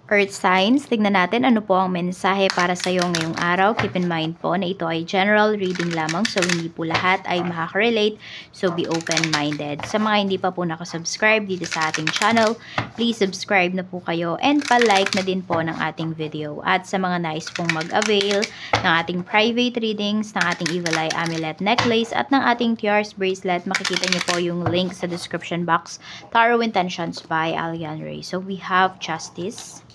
Earth signs, tignan natin ano po ang mensahe para sa iyo ngayong araw. Keep in mind po na ito ay general reading lamang, so hindi po lahat ay makaka-relate, so be open-minded. Sa mga hindi pa po nakasubscribe dito sa ating channel, please subscribe na po kayo and pa-like na din po ng ating video. At sa mga nais pong mag-avail ng ating private readings, ng ating Evil Eye Amulet Necklace at ng ating Tiaras Bracelet, makikita niyo po yung link sa description box. Tarot Intentions by Alian Ray. So we have Justice.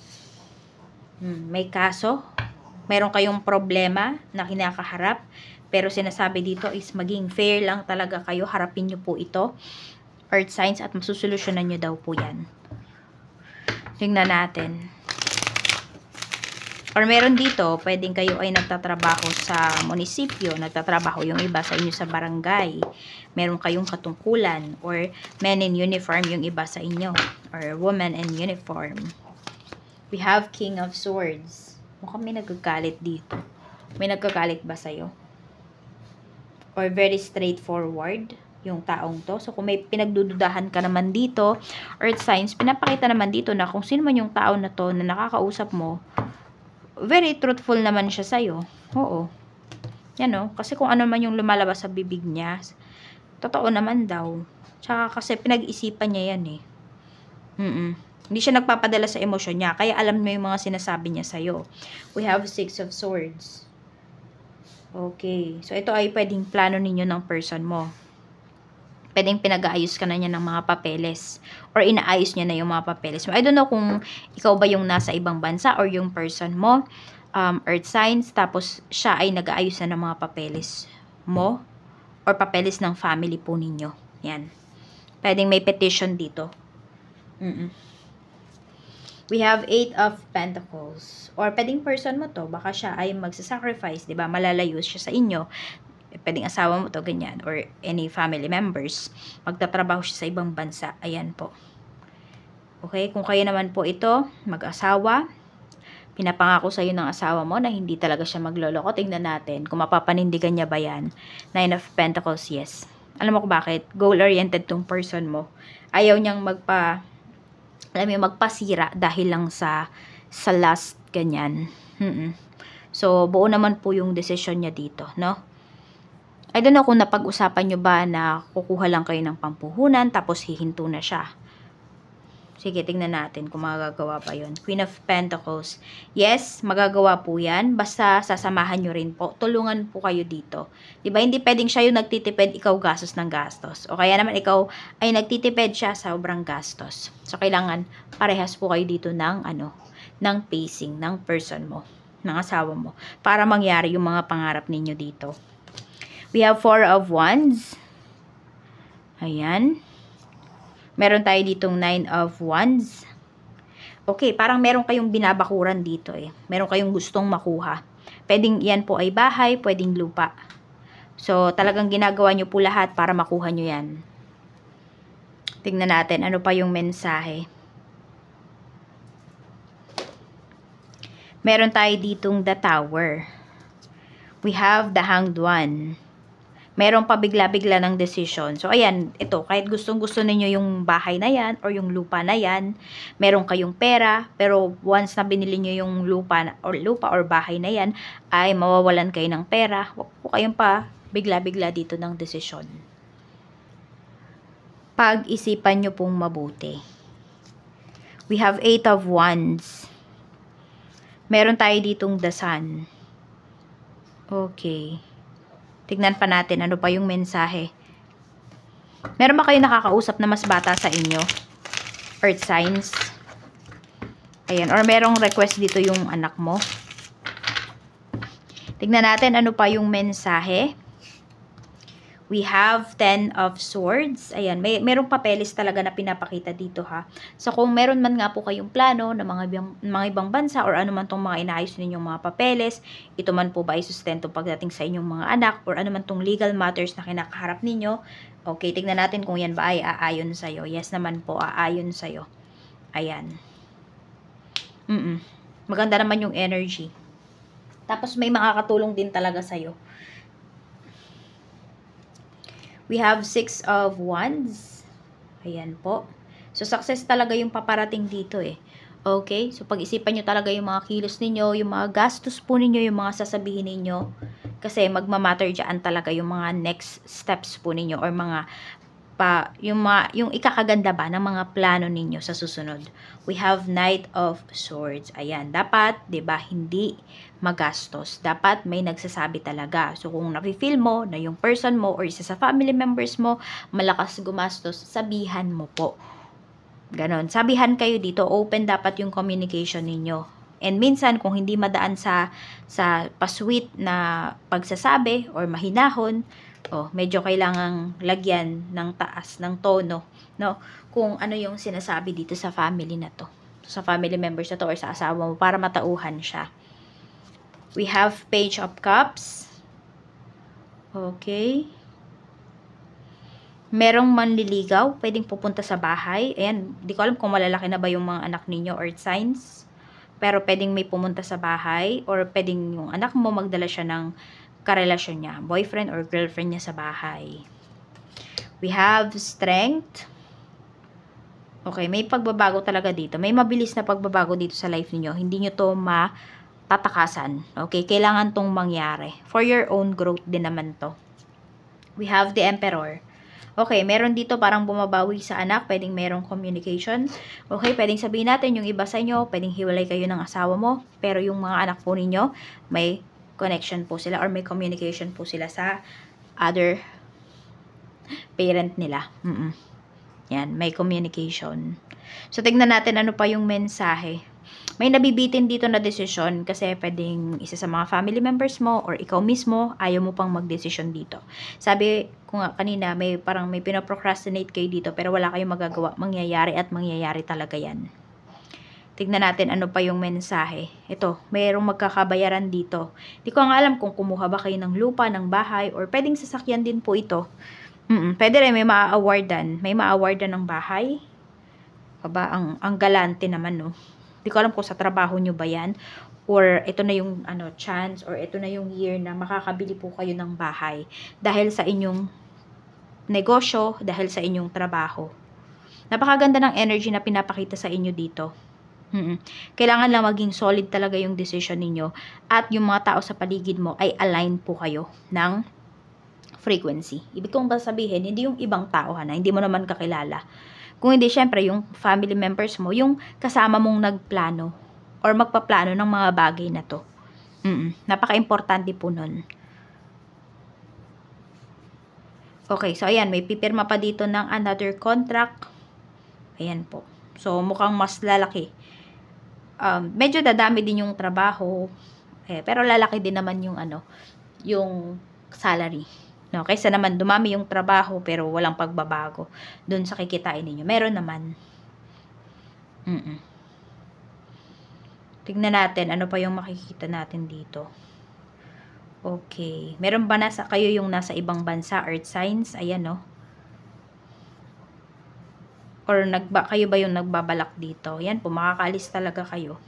May kaso, meron kayong problema na kinakaharap, pero sinasabi dito is maging fair lang talaga kayo, harapin nyo po ito, Earth signs, at masusolusyonan nyo daw po yan. Tingnan natin. Or meron dito, pwedeng kayo ay nagtatrabaho sa munisipyo, nagtatrabaho yung iba sa inyo sa barangay, meron kayong katungkulan, or men in uniform yung iba sa inyo, or woman in uniform. We have King of Swords. Mukhang may nagagalit dito. May nagagalit ba sa'yo? Or very straightforward yung taong to. So, kung may pinagdududahan ka naman dito, Earth signs, pinapakita naman dito na kung sino man yung tao na to na nakakausap mo, very truthful naman siya sa'yo. Oo. Yan o. Kasi kung ano man yung lumalabas sa bibig niya, totoo naman daw. Tsaka kasi pinag-isipan niya yan eh. Hindi siya nagpapadala sa emosyon niya. Kaya alam mo yung mga sinasabi niya sa'yo. We have Six of Swords. Okay. So, ito ay pwedeng plano ninyo ng person mo. Pwedeng pinag-aayos ka na niya ng mga papeles. Or inaayos niya na yung mga papeles mo. I don't know kung ikaw ba yung nasa ibang bansa or yung person mo. Earth signs. Tapos, siya ay nag-aayos na ng mga papeles mo. Or papeles ng family po ninyo. Yan. Pwedeng may petition dito. We have Eight of Pentacles. Or pwedeng person mo to, baka siya ay magsasacrifice, 'di ba? Malalayo siya sa inyo. Pwedeng asawa mo to, ganyan, or any family members. Magtatrabaho siya sa ibang bansa. Ayan po. Okay, kung kayo naman po ito, mag-asawa, pinapangako sa iyo ng asawa mo na hindi talaga siya magloloko. Tingnan natin kung mapapanindigan niya ba 'yan. Nine of Pentacles, yes. Alam mo kung bakit? Goal-oriented tong person mo. Ayaw niyang magpasira dahil lang sa last ganyan. So, buo naman po yung decision niya dito, no? I don't know kung napag-usapan nyo ba na kukuha lang kayo ng pampuhunan tapos hihinto na siya. Sige, tingnan natin kung magagawa pa yun. Queen of Pentacles. Yes, magagawa po yan. Basta sasamahan nyo rin po. Tulungan po kayo dito. Diba? Hindi pwedeng siya yung nagtitipid, ikaw gastos ng gastos. O kaya naman ikaw ay nagtitipid siya sa sobrang gastos. So, kailangan parehas po kayo dito ng, ng pacing, ng person mo, ng asawa mo. Para mangyari yung mga pangarap ninyo dito. We have Four of Wands. Ayan. Meron tayo ditong Nine of Wands. Okay, parang meron kayong binabakuran dito eh. Meron kayong gustong makuha. Pwedeng yan po ay bahay, pwedeng lupa. So, talagang ginagawa nyo po lahat para makuha nyo yan. Tingnan natin, ano pa yung mensahe. Meron tayo ditong The Tower. We have the Hanged One. Meron pa bigla-bigla ng decision. So, ayan, ito, kahit gustong-gusto ninyo yung bahay na yan or yung lupa na yan, meron kayong pera, pero once na binili nyo yung lupa or bahay na yan, ay mawawalan kayo ng pera. Huwag po kayong pa bigla-bigla dito ng decision. Pag-isipan nyo pong mabuti. We have Eight of Wands. Meron tayo ditong The Sun. Okay. Tignan pa natin ano pa yung mensahe. Meron ba kayo nakakausap na mas bata sa inyo? Earth signs. Ayan. Or merong request dito yung anak mo. Tignan natin ano pa yung mensahe. We have Ten of Swords. Ayan. Merong papeles talaga na pinapakita dito ha. So kung meron man nga po kayong plano na mga ibang bansa or ano man tong mga inaayos ninyong mga papeles, ito man po ba ay sustento pagdating sa inyong mga anak or ano man tong legal matters na kinakaharap ninyo. Okay, tignan natin kung yan ba ay aayon sa'yo. Yes naman po, aayon sa'yo. Ayan. Maganda naman yung energy. Tapos may makakatulong din talaga sa'yo. We have Six of Wands. Ayan po. So, success talaga yung paparating dito eh. Okay? So, pag-isipan nyo talaga yung mga kilos ninyo, yung mga gastos po ninyo, yung mga sasabihin ninyo. Kasi magmamatter dyan talaga yung mga next steps po ninyo or mga yung ikakaganda ba ng mga plano ninyo sa susunod. We have Knight of Swords. Ayan, dapat, 'di ba, hindi magastos. Dapat may nagsasabi talaga. So kung nafi-feel mo na yung person mo or isa sa family members mo malakas gumastos, sabihan mo po. Ganon. Sabihan kayo dito, open dapat yung communication ninyo. And minsan kung hindi madaan sa pasweet na pagsasabi or mahinahon, medyo kailangang lagyan ng taas ng tono, no? Kung ano yung sinasabi dito sa family na to. Sa family members na to or sa asawa mo para matauhan siya. We have Page of Cups. Okay. Merong manliligaw, pwedeng pupunta sa bahay. Ayan, di ko alam kung malalaki na ba yung mga anak ninyo or signs. Pero pwedeng may pumunta sa bahay or pwedeng yung anak mo magdala siya ng karelasyon niya, boyfriend or girlfriend niya sa bahay. We have Strength. Okay, may pagbabago talaga dito. May mabilis na pagbabago dito sa life niyo. Hindi niyo to matatakasan. Okay, kailangan tong mangyari. For your own growth din naman to. We have the Emperor. Okay, meron dito parang bumabawi sa anak, pwedeng merong communication. Okay, pwedeng sabihin natin yung iba sa inyo, pwedeng hiwalay kayo ng asawa mo, pero yung mga anak po ninyo, may connection po sila or may communication po sila sa other parent nila. Yan, may communication. So, tignan natin ano pa yung mensahe. May nabibitin dito na desisyon kasi pwedeng isa sa mga family members mo or ikaw mismo, ayaw mo pang magdesisyon dito. Sabi ko nga kanina, parang may pinaprocrastinate kayo dito pero wala kayong magagawa. Mangyayari at mangyayari talaga yan. Tignan natin ano pa yung mensahe. Ito, mayroong magkakabayaran dito. Di ko nga alam kung kumuha ba kayo ng lupa, ng bahay, or pwedeng sasakyan din po ito. Pwede rin, may ma-awardan. May ma-awardan ng bahay. Ang galante naman, no? Di ko alam kung sa trabaho nyo ba yan. Or ito na yung chance, or ito na yung year na makakabili po kayo ng bahay. Dahil sa inyong negosyo, dahil sa inyong trabaho. Napakaganda ng energy na pinapakita sa inyo dito. Kailangan lang maging solid talaga yung decision ninyo at yung mga tao sa paligid mo ay align po kayo ng frequency. Ibig kong sabihin, hindi yung ibang tao na hindi mo naman kakilala. Kung hindi, syempre, yung family members mo, yung kasama mong nagplano or magpaplano ng mga bagay na to. Napaka-importante po nun. Okay, so ayan, may pipirma pa dito ng another contract. Ayan po. So, mukhang mas lalaki. Medyo dadami din yung trabaho, pero lalaki din naman yung yung salary. No, kaysa naman dumami yung trabaho pero walang pagbabago doon sa kikitain ninyo. Meron naman. Tignan natin ano pa yung makikita natin dito. Okay, meron ba kayo yung nasa ibang bansa, earth signs? Ayan, no. Or kayo ba yung nagbabalak dito? Yan po, makakaalis talaga kayo.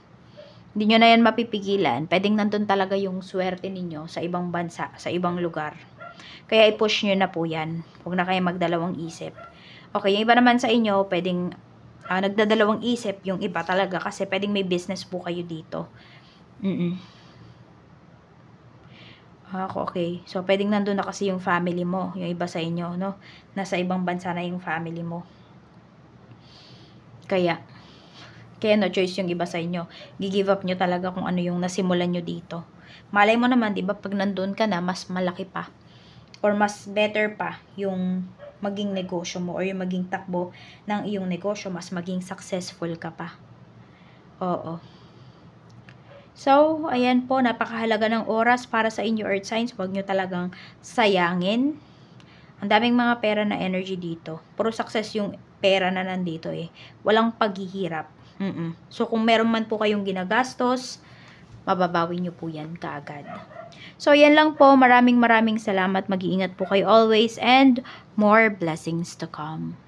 Hindi nyo na yan mapipigilan. Pwedeng nandun talaga yung swerte ninyo sa ibang bansa, sa ibang lugar. Kaya i-push nyo na po yan. Huwag na kayo magdalawang isip. Okay, yung iba naman sa inyo, pwedeng nagdadalawang isip yung iba talaga kasi pwedeng may business po kayo dito. Okay. So, pwedeng nandun na kasi yung family mo, yung iba sa inyo, no? Nasa ibang bansa na yung family mo. Kaya no choice yung iba sa inyo. Gi-give up nyo talaga kung ano yung nasimulan nyo dito. Malay mo naman, di ba, pag nandun ka na, mas malaki pa. Or mas better pa yung maging negosyo mo or yung maging takbo ng iyong negosyo, mas maging successful ka pa. Oo. So, ayan po, napakahalaga ng oras para sa inyo earth signs. Huwag nyo talagang sayangin. Ang daming mga pera na energy dito. Puro success yung pera na nandito eh. Walang paghihirap. So, kung meron man po kayong ginagastos, mababawi nyo po yan kaagad. So, yan lang po. Maraming salamat. Mag-iingat po kayo always and more blessings to come.